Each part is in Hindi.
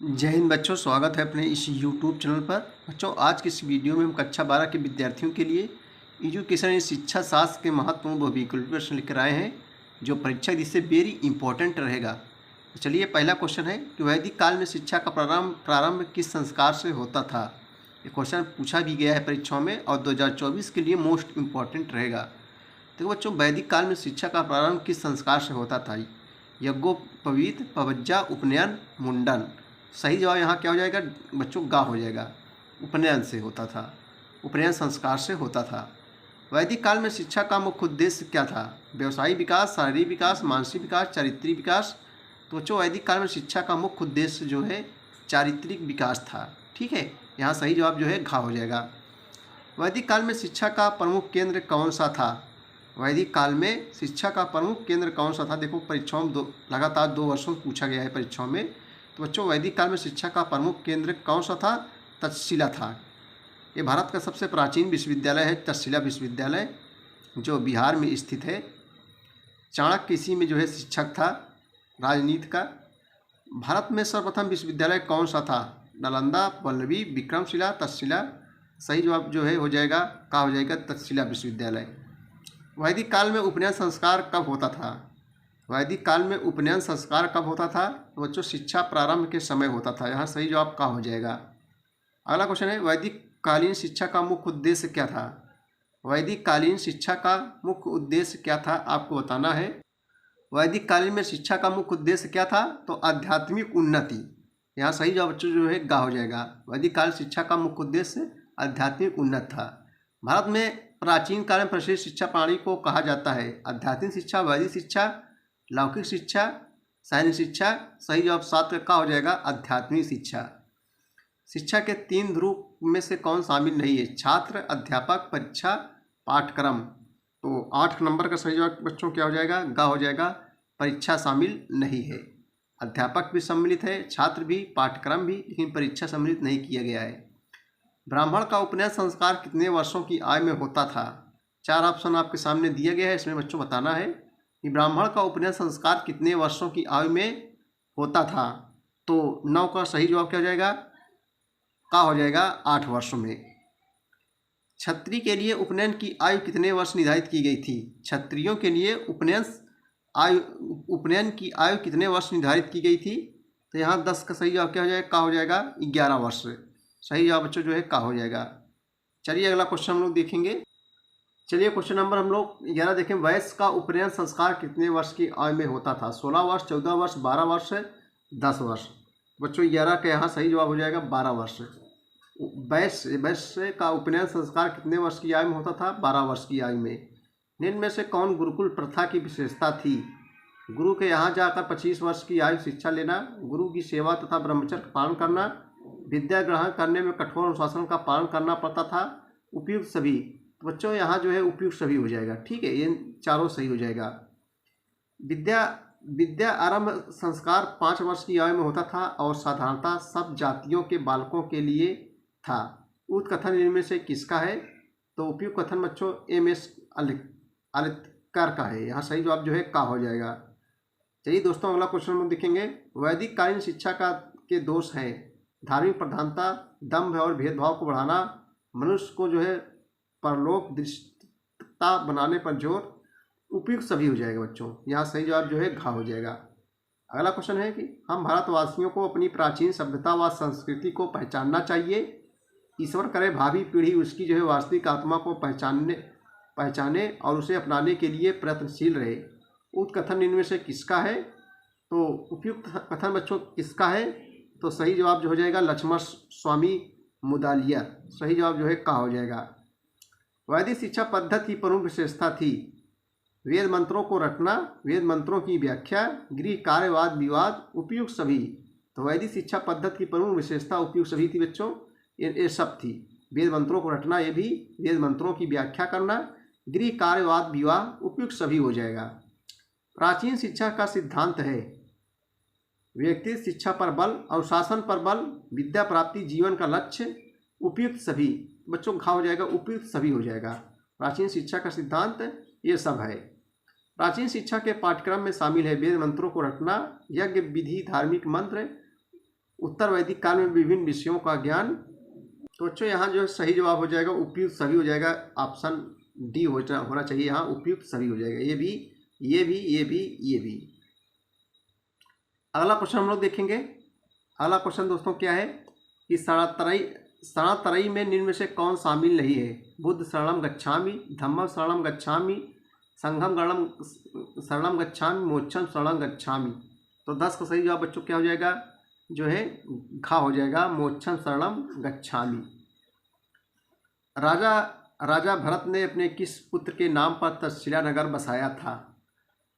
जय हिंद बच्चों, स्वागत है अपने इस YouTube चैनल पर। बच्चों, आज की इस वीडियो में हम कक्षा 12 के विद्यार्थियों के लिए एजुकेशन यानी शिक्षा शास्त्र के महत्वपूर्ण बहुविकल्पी प्रश्न लेकर आए हैं, जो परीक्षा इससे वेरी इंपॉर्टेंट रहेगा। तो चलिए, पहला क्वेश्चन है कि वैदिक काल में शिक्षा का प्रारंभ किस संस्कार से होता था। ये क्वेश्चन पूछा भी गया है परीक्षाओं में और 2024 के लिए मोस्ट इम्पॉर्टेंट रहेगा। तो बच्चों, वैदिक काल में शिक्षा का प्रारंभ किस संस्कार से होता था। यज्ञोपवीत, पवज्जा, उपनयन, मुंडन। सही जवाब यहाँ क्या हो जाएगा बच्चों? गा हो जाएगा। उपनयन से होता था, उपनयन संस्कार से होता था। वैदिक काल में शिक्षा का मुख्य उद्देश्य क्या था? व्यवसायिक विकास, शारीरिक विकास, मानसिक विकास, चारित्रिक विकास। तो बच्चों, वैदिक काल में शिक्षा का मुख्य उद्देश्य जो है चारित्रिक विकास था। ठीक है, यहाँ सही जवाब जो है घा हो जाएगा। वैदिक काल में शिक्षा का प्रमुख केंद्र कौन सा था? वैदिक काल में शिक्षा का प्रमुख केंद्र कौन सा था? देखो, परीक्षाओं में लगातार 2 वर्षों में पूछा गया है परीक्षाओं में। तो बच्चों, वैदिक काल में शिक्षा का प्रमुख केंद्र कौन सा था? तक्षशिला था। ये भारत का सबसे प्राचीन विश्वविद्यालय है, तक्षशिला विश्वविद्यालय, जो बिहार में स्थित है। चाणक्य इसी में जो है शिक्षक था, राजनीति का। भारत में सर्वप्रथम विश्वविद्यालय कौन सा था? नालंदा, वल्लभी, विक्रमशिला, तक्षशिला। सही जवाब जो है हो जाएगा का हो जाएगा तक्षशिला विश्वविद्यालय। वैदिक काल में उपनयन संस्कार कब होता था? वैदिक काल में उपनयन संस्कार कब होता था? तो बच्चों, शिक्षा प्रारंभ के समय होता था। यहाँ सही जवाब का हो जाएगा। अगला क्वेश्चन है, वैदिक कालीन शिक्षा का मुख्य उद्देश्य क्या था? वैदिक कालीन शिक्षा का मुख्य उद्देश्य क्या था, आपको बताना है। वैदिक कालीन में शिक्षा का मुख्य उद्देश्य क्या था? तो आध्यात्मिक उन्नति। यहाँ सही जवाब बच्चों जो है गा हो जाएगा। वैदिक काल शिक्षा का मुख्य उद्देश्य आध्यात्मिक उन्नत था। भारत में प्राचीन काल में प्रचलित शिक्षा प्रणाली को कहा जाता है आध्यात्मिक शिक्षा, वैदिक शिक्षा, लौकिक शिक्षा, सैनिक शिक्षा। सही जवाब 7 का हो जाएगा आध्यात्मिक शिक्षा। शिक्षा के 3 ध्रुव में से कौन शामिल नहीं है? छात्र, अध्यापक, परीक्षा, पाठ्यक्रम। तो 8 नंबर का सही जवाब बच्चों क्या हो जाएगा? गा हो जाएगा। परीक्षा शामिल नहीं है। अध्यापक भी सम्मिलित है, छात्र भी, पाठ्यक्रम भी, लेकिन परीक्षा सम्मिलित नहीं किया गया है। ब्राह्मण का उपनयन संस्कार कितने वर्षों की आयु में होता था? 4 ऑप्शन आपके सामने दिया गया है, इसमें बच्चों बताना है कि ब्राह्मण का उपनयन संस्कार कितने वर्षों की आयु में होता था। तो 9 का सही जवाब क्या हो जाएगा? का हो जाएगा 8 वर्षों में। क्षत्रिय के लिए उपनयन की आयु कितने वर्ष निर्धारित की गई थी? क्षत्रियों के लिए उपनयन की आयु कितने वर्ष निर्धारित की गई थी? तो यहाँ 10 का सही जवाब क्या हो जाएगा? का हो जाएगा 11 वर्ष। सही जवाब बच्चों जो है का हो जाएगा। चलिए, अगला क्वेश्चन हम लोग देखेंगे। चलिए, क्वेश्चन नंबर हम लोग 11 देखें। वैश्य का उपनयन संस्कार कितने वर्ष की आयु में होता था? 16 वर्ष, 14 वर्ष, 12 वर्ष, 10 वर्ष। बच्चों, 11 का यहाँ सही जवाब हो जाएगा 12 वर्ष। वैश्य का उपनयन संस्कार कितने वर्ष की आयु में होता था? 12 वर्ष की आयु में। निम्न में से कौन गुरुकुल प्रथा की विशेषता थी? गुरु के यहाँ जाकर 25 वर्ष की आयु शिक्षा लेना, गुरु की सेवा तथा ब्रह्मचर्य का पालन करना, विद्या ग्रहण करने में कठोर अनुशासन का पालन करना पड़ता था, उपयुक्त सभी। तो बच्चों, यहाँ जो है उपयुक्त सभी हो जाएगा। ठीक है, ये चारों सही हो जाएगा। विद्या आरंभ संस्कार 5 वर्ष की आयु में होता था और साधारणतः सब जातियों के बालकों के लिए था। उक्त कथन इनमें से किसका है? तो उपयुक्त कथन बच्चों MS आलितकर का है। यहाँ सही जवाब जो है का हो जाएगा। चलिए दोस्तों, अगला क्वेश्चन हम देखेंगे। वैदिक कालीन शिक्षा के दोष हैं धार्मिक प्रधानता, दंभ और भेदभाव को बढ़ाना, मनुष्य को जो है परलोक दृष्टता बनाने पर जोर। उपयुक्त सभी हो जाएगा बच्चों। यहाँ सही जवाब जो है घा हो जाएगा। अगला क्वेश्चन है कि हम भारतवासियों को अपनी प्राचीन सभ्यता व संस्कृति को पहचानना चाहिए। ईश्वर करे भावी पीढ़ी उसकी जो है वास्तविक आत्मा को पहचाने और उसे अपनाने के लिए प्रयत्नशील रहे। उक्त कथन इनमें से किसका है? तो उपयुक्त कथन बच्चों किसका है? तो सही जवाब जो हो जाएगा लक्ष्मण स्वामी मुदालिया। सही जवाब जो है का हो जाएगा। वैदिक शिक्षा पद्धति की प्रमुख विशेषता थी वेद मंत्रों को रटना, वेद मंत्रों की व्याख्या, गृह कार्य वाद विवाद, उपयुक्त सभी। तो वैदिक शिक्षा पद्धति की प्रमुख विशेषता उपयुक्त सभी थी बच्चों। ये सब थी। वेद मंत्रों को रटना, ये भी, वेद मंत्रों की व्याख्या करना, गृह कार्य वाद विवाह, उपयुक्त सभी हो जाएगा। प्राचीन शिक्षा का सिद्धांत है व्यक्तिगत शिक्षा पर बल, अनुशासन पर बल, विद्या प्राप्ति जीवन का लक्ष्य, उपयुक्त सभी। बच्चों घा हो जाएगा, उपयुक्त सभी हो जाएगा। प्राचीन शिक्षा का सिद्धांत ये सब है। प्राचीन शिक्षा के पाठ्यक्रम में शामिल है वेद मंत्रों को रटना, यज्ञ विधि, धार्मिक मंत्र, उत्तर वैदिक काल में विभिन्न विषयों का ज्ञान। तो बच्चों यहाँ जो है सही जवाब हो जाएगा उपयुक्त सभी हो जाएगा, ऑप्शन डी होना चाहिए यहाँ, उपयुक्त सभी हो जाएगा, ये भी ये भी ये भी ये भी। अगला क्वेश्चन हम लोग देखेंगे। अगला क्वेश्चन दोस्तों क्या है कि शरणातरई में निम्न में से कौन शामिल नहीं है? बुद्ध शरणम गच्छामि, धम्मम शरणम गच्छामि, संघम शरणम गच्छामि, मोक्षम शरणम गच्छामि। तो 10 का सही जवाब बच्चों क्या हो जाएगा, जो है घा हो जाएगा, मोक्षम शरणम गच्छामि। राजा भरत ने अपने किस पुत्र के नाम पर तक्षशिला नगर बसाया था?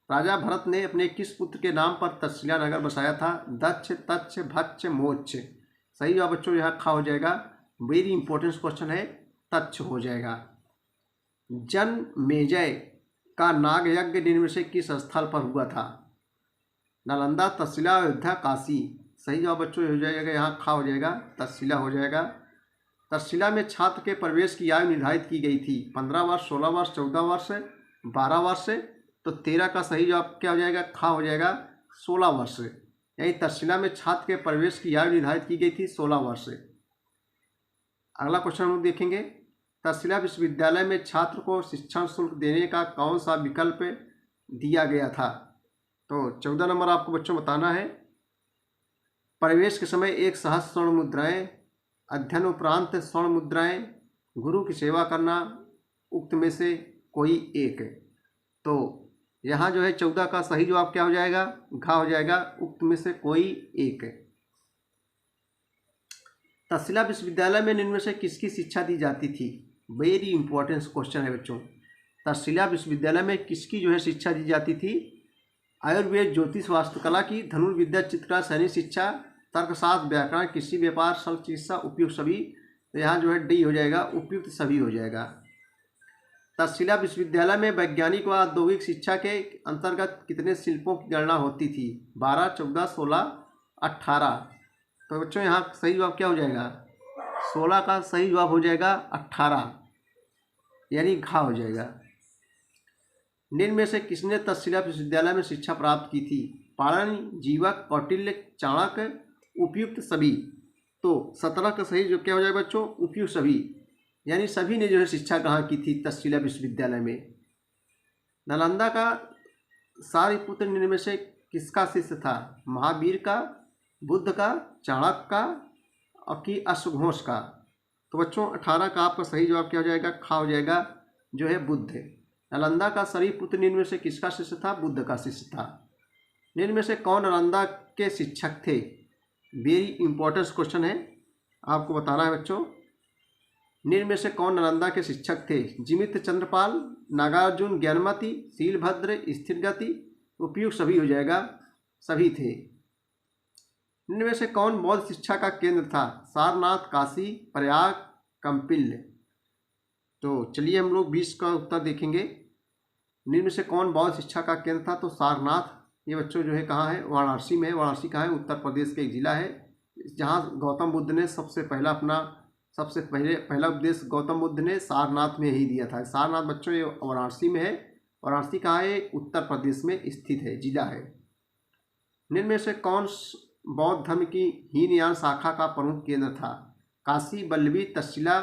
राजा भरत ने अपने किस पुत्र के नाम पर तक्षशिला नगर बसाया था? दक्ष, तक्ष, भक्ष, मोक्ष। सही जवाब बच्चों यहाँ खा हो जाएगा, वेरी इंपॉर्टेंट क्वेश्चन है, तक्ष हो जाएगा। जनमेजय का नाग यज्ञ निम्न में से किस स्थल पर हुआ था? नालंदा, तक्षशिला, अयोध्या, काशी। सही जवाब बच्चों हो जाएगा यहाँ खा हो जाएगा, तक्षशिला हो जाएगा। तक्षशिला में छात्र के प्रवेश की आयु निर्धारित की गई थी 15 वर्ष, 16 वर्ष, 14 वर्ष, 12 वर्ष। तो 13 का सही जवाब क्या हो जाएगा, खा हो जाएगा, 16 वर्ष। यही तक्षशिला में छात्र के प्रवेश की आयु निर्धारित की गई थी 16 वर्ष। अगला क्वेश्चन हम लोग देखेंगे। तक्षशिला विश्वविद्यालय में छात्र को शिक्षण शुल्क देने का कौन सा विकल्प दिया गया था? तो 14 नंबर आपको बच्चों बताना है। प्रवेश के समय 1 सहस्त्र स्वर्ण मुद्राएं, अध्ययन उपरांत स्वर्ण मुद्राएं, गुरु की सेवा करना, उक्त में से कोई एक। तो यहाँ जो है 14 का सही जवाब क्या हो जाएगा, घा हो जाएगा, उक्त में से कोई एक। तक्षशिला विश्वविद्यालय में निम्न में से किसकी शिक्षा दी जाती थी? वेरी इंपॉर्टेंट क्वेश्चन है बच्चों। तक्षशिला विश्वविद्यालय में किसकी जो है शिक्षा दी जाती थी? आयुर्वेद, ज्योतिष, वास्तुकला की, धनुर्विद्या, चित्रकला, सैनिक शिक्षा, तर्कशास्त्र, व्याकरण, कृषि, व्यापार, शल्य चिकित्सा, उपयुक्त सभी। तो यहाँ जो है डी हो जाएगा, उपयुक्त सभी हो जाएगा। तक्षशिला विश्वविद्यालय में वैज्ञानिक व औद्योगिक शिक्षा के अंतर्गत कितने शिल्पों की गणना होती थी? 12, 14, 16, 18। तो बच्चों यहाँ सही जवाब क्या हो जाएगा, 16 का सही जवाब हो जाएगा 18, यानी घा हो जाएगा। निम्न में से किसने तक्षशिला विश्वविद्यालय में शिक्षा प्राप्त की थी? पाणिनि, जीवक, कौटिल्य, चाणक्य, उपयुक्त सभी। तो 17 का सही जो क्या हो जाएगा बच्चों, उपयुक्त सभी, यानी सभी ने जो है शिक्षा ग्रहण की थी तक्षशिला विश्वविद्यालय में। नालंदा का सारिपुत्र निम्न में से किसका शिष्य था? महावीर का, बुद्ध का, चाणक्य का और कि अश्वघोष का। तो बच्चों 18 का आपका सही जवाब क्या हो जाएगा, खा हो जाएगा, जो है बुद्ध। नालंदा का सारिपुत्र निम्न में से किसका शिष्य था? बुद्ध का शिष्य था। निम्न में से कौन नालंदा के शिक्षक थे? वेरी इंपॉर्टेंट क्वेश्चन है, आपको बताना है बच्चों। निम्न में से कौन नालंदा के शिक्षक थे? जिमित चंद्रपाल, नागार्जुन, ज्ञानमती, शीलभद्र, स्थिरगति। उपयुक्त सभी हो जाएगा, सभी थे। निम्न में से कौन बौद्ध शिक्षा का केंद्र था? सारनाथ, काशी, प्रयाग, कंपिल्य। तो चलिए हम लोग 20 का उत्तर देखेंगे। निम्न में से कौन बौद्ध शिक्षा का केंद्र था? तो सारनाथ। ये बच्चों जो है कहाँ है, वाराणसी में है। वाराणसी कहाँ है, उत्तर प्रदेश का एक जिला है, जहाँ गौतम बुद्ध ने सबसे पहला उपदेश गौतम बुद्ध ने सारनाथ में ही दिया था। सारनाथ बच्चों ये वाराणसी में है। वाराणसी कहाँ है, उत्तर प्रदेश में स्थित है, जिला है। निम्न में से कौन बौद्ध धर्म की हीनयान शाखा का प्रमुख केंद्र था? काशी, बल्लभी, तक्षशिला,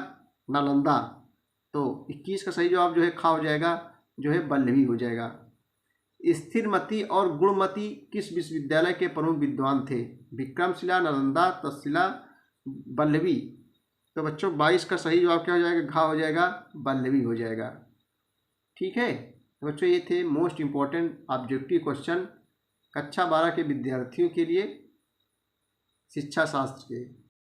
नालंदा। तो 21 का सही जवाब जो है खा हो जाएगा, जो है बल्लभी हो जाएगा। स्थिरमती और गुणमती किस विश्वविद्यालय के प्रमुख विद्वान थे? विक्रमशिला, नालंदा, तक्षशिला, बल्लभी। तो बच्चों 22 का सही जवाब क्या हो जाएगा, घा हो जाएगा, बल्लभी हो जाएगा। ठीक है, तो बच्चों ये थे मोस्ट इम्पॉर्टेंट ऑब्जेक्टिव क्वेश्चन कक्षा 12 के विद्यार्थियों के लिए शिक्षा शास्त्र के।